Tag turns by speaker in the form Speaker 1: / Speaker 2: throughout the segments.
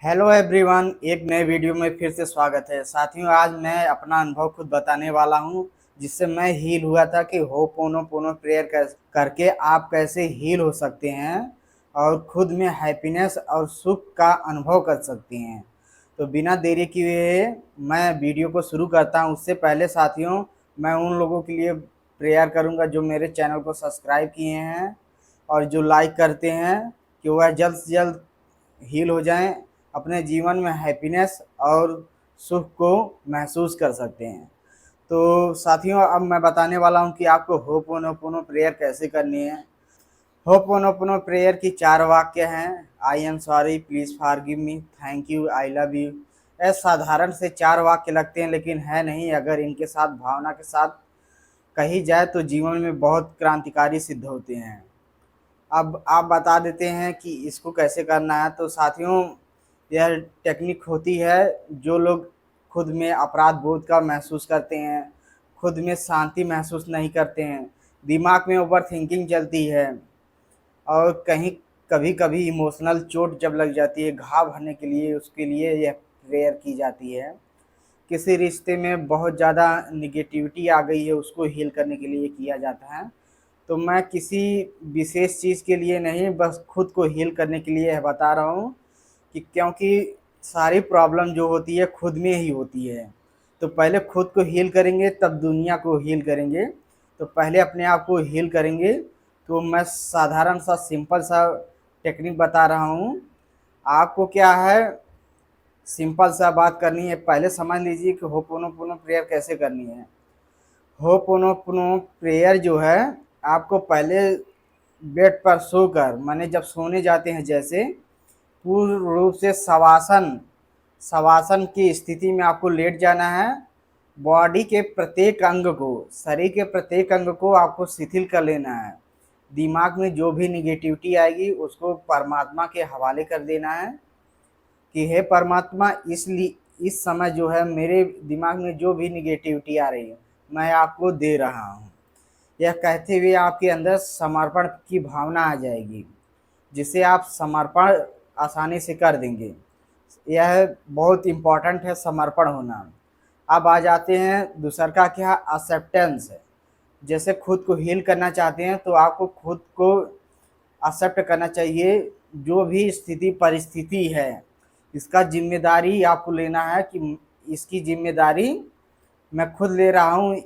Speaker 1: Hello everyone, एक नए video में फिर से स्वागत है। साथियों, आज मैं अपना अनुभव खुद बताने वाला हूं, जिससे मैं हील हुआ था कि होपोनोपोनो प्रेयर करके आप कैसे हील हो सकते हैं और खुद में हैप्पीनेस और सुख का अनुभव कर सकते हैं। तो बिना देरी किए मैं वीडियो को शुरू करता हूं। उससे पहले साथियों, मैं उन लोगों के लिए प्रेयर करूंगा जो मेरे चैनल को सब्सक्राइब किए हैं और जो लाइक करते हैं, कि वह जल्द से जल्द हील हो जाएं, अपने जीवन में हैप्पीनेस और सुख को महसूस कर सकते हैं। तो साथियों, अब मैं बताने वाला हूं कि आपको होपोनोपोनो प्रेयर कैसे करनी है। होपोनोपोनो प्रेयर की 4 वाक्य हैं। I am sorry, please forgive me, thank you, I love you. ये साधारण से 4 वाक्य लगते हैं, लेकिन है नहीं। अगर इनके साथ भावना के साथ कही जाए तो जीवन में बहुत क्रांतिकारी सिद्ध होते हैं। अब आप बता देते हैं कि इसको कैसे करना है। तो साथियों, यह टेक्निक होती है जो लोग खुद में अपराध बोध का महसूस करते हैं, खुद में शांति महसूस नहीं करते हैं, दिमाग में ओवर थिंकिंग चलती है और कहीं कभी कभी इमोशनल चोट जब लग जाती है, घाव भरने के लिए उसके लिए यह प्रेयर की जाती है। किसी रिश्ते में बहुत ज़्यादा निगेटिविटी आ गई है, उसको हील करने के लिए किया जाता है। तो मैं किसी विशेष चीज़ के लिए नहीं, बस खुद को हील करने के लिए बता रहा हूँ कि क्योंकि सारी प्रॉब्लम जो होती है खुद में ही होती है। तो पहले खुद को हील करेंगे तब दुनिया को हील करेंगे। तो पहले अपने आप को हील करेंगे। तो मैं साधारण सा सिंपल सा टेक्निक बता रहा हूँ। आपको क्या है, सिंपल सा बात करनी है। पहले समझ लीजिए कि होपोनोपोनो प्रेयर कैसे करनी है। होपोनोपोनो प्रेयर जो है, आपको पहले बेड पर सोकर, माने जब सोने जाते हैं, जैसे पूर्ण रूप से शवासन शवासन की स्थिति में आपको लेट जाना है। बॉडी के प्रत्येक अंग को, शरीर के प्रत्येक अंग को आपको शिथिल कर लेना है। दिमाग में जो भी निगेटिविटी आएगी उसको परमात्मा के हवाले कर देना है कि हे परमात्मा, इसलिए इस समय जो है मेरे दिमाग में जो भी निगेटिविटी आ रही है मैं आपको दे रहा हूँ। यह कहते हुए आपके अंदर समर्पण की भावना आ जाएगी, जिसे आप समर्पण आसानी से कर देंगे। यह बहुत इम्पोर्टेंट है, समर्पण होना। अब आ जाते हैं दूसर का क्या, एक्सेप्टेंस है। जैसे खुद को हील करना चाहते हैं तो आपको खुद को एक्सेप्ट करना चाहिए। जो भी स्थिति परिस्थिति है, इसका जिम्मेदारी आपको लेना है कि इसकी जिम्मेदारी मैं खुद ले रहा हूँ।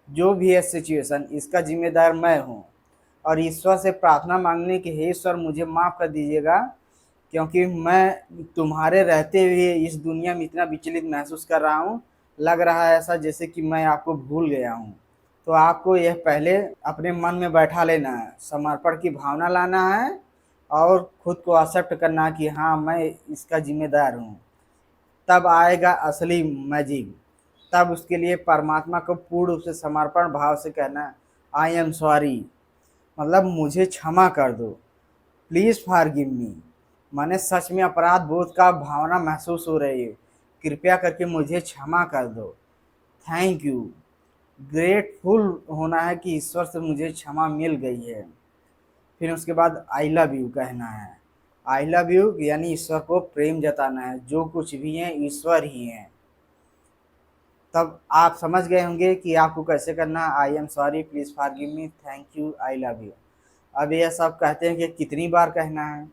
Speaker 1: जो भी है सिचुएशन, इसका जिम्मेदार मैं हूँ। और ईश्वर से प्रार्थना मांगने कि हे ईश्वर, मुझे माफ़ कर दीजिएगा, क्योंकि मैं तुम्हारे रहते हुए इस दुनिया में इतना विचलित महसूस कर रहा हूँ। लग रहा है ऐसा जैसे कि मैं आपको भूल गया हूँ। तो आपको यह पहले अपने मन में बैठा लेना है, समर्पण की भावना लाना है और खुद को एक्सेप्ट करना कि हाँ, मैं इसका जिम्मेदार हूँ। तब आएगा असली मैजिक। तब उसके लिए परमात्मा को पूर्ण रूप से समर्पण भाव से कहना, आई एम सॉरी, मतलब मुझे क्षमा कर दो, प्लीज़ फॉरगिव मी। माने सच में अपराध बोध का भावना महसूस हो रही है, कृपया करके मुझे क्षमा कर दो। थैंक यू, ग्रेटफुल होना है कि ईश्वर से मुझे क्षमा मिल गई है। फिर उसके बाद आई लव यू कहना है। आई लव यू यानी ईश्वर को प्रेम जताना है। जो कुछ भी है ईश्वर ही है। तब आप समझ गए होंगे कि आपको कैसे करना है। I am sorry, please forgive me, thank you, I love you. अब यह सब कहते हैं कि कितनी बार कहना है।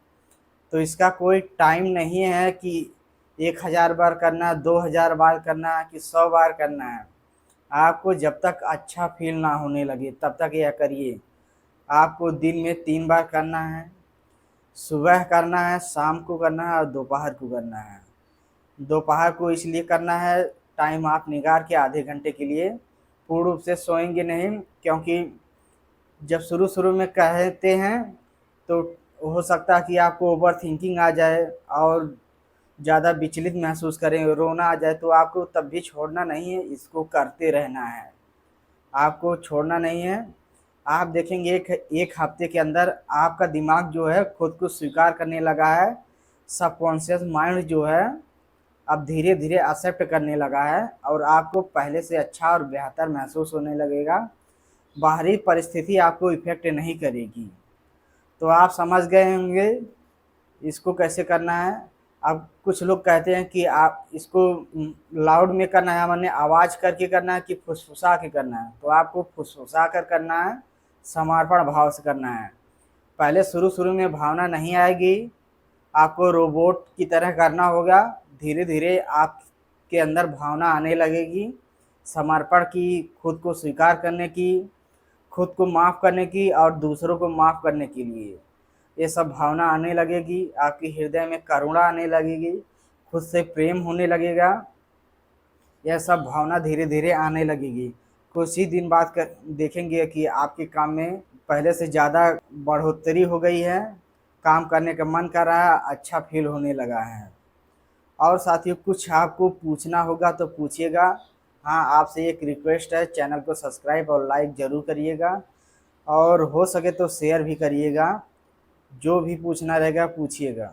Speaker 1: तो इसका कोई टाइम नहीं है कि 1000 बार करना, 2000 बार करना कि 100 बार करना है। आपको जब तक अच्छा फील ना होने लगे तब तक यह करिए। आपको दिन में 3 बार करना है। सुबह करना है, शाम को करना है और दोपहर को करना है। दोपहर को इसलिए करना है, टाइम आप निकाल के आधे घंटे के लिए। पूर्ण रूप से सोएंगे नहीं, क्योंकि जब शुरू शुरू में कहते हैं तो हो सकता है कि आपको ओवर थिंकिंग आ जाए और ज़्यादा विचलित महसूस करें, रोना आ जाए। तो आपको तब भी छोड़ना नहीं है, इसको करते रहना है। आपको छोड़ना नहीं है। आप देखेंगे एक हफ्ते के अंदर आपका दिमाग जो है खुद को स्वीकार करने लगा है। सबकॉन्शियस माइंड जो है अब धीरे धीरे एक्सेप्ट करने लगा है और आपको पहले से अच्छा और बेहतर महसूस होने लगेगा। बाहरी परिस्थिति आपको इफ़ेक्ट नहीं करेगी। तो आप समझ गए होंगे इसको कैसे करना है। अब कुछ लोग कहते हैं कि आप इसको लाउड में करना है, मैंने आवाज़ करके करना है कि फुसफुसा के करना है। तो आपको फुसफुसा कर करना है, समर्पण भाव से करना है। पहले शुरू शुरू में भावना नहीं आएगी, आपको रोबोट की तरह करना होगा। धीरे धीरे आपके अंदर भावना आने लगेगी, समर्पण की, खुद को स्वीकार करने की, खुद को माफ़ करने की और दूसरों को माफ़ करने के लिए ये सब भावना आने लगेगी। आपके हृदय में करुणा आने लगेगी, खुद से प्रेम होने लगेगा। यह सब भावना धीरे धीरे आने लगेगी। कुछ ही दिन बाद देखेंगे कि आपके काम में पहले से ज़्यादा बढ़ोतरी हो गई है, काम करने का मन कर रहा है, अच्छा फील होने लगा है। और साथियों, कुछ आपको पूछना होगा तो पूछिएगा। हाँ, आपसे एक रिक्वेस्ट है, चैनल को सब्सक्राइब और लाइक ज़रूर करिएगा और हो सके तो शेयर भी करिएगा। जो भी पूछना रहेगा पूछिएगा।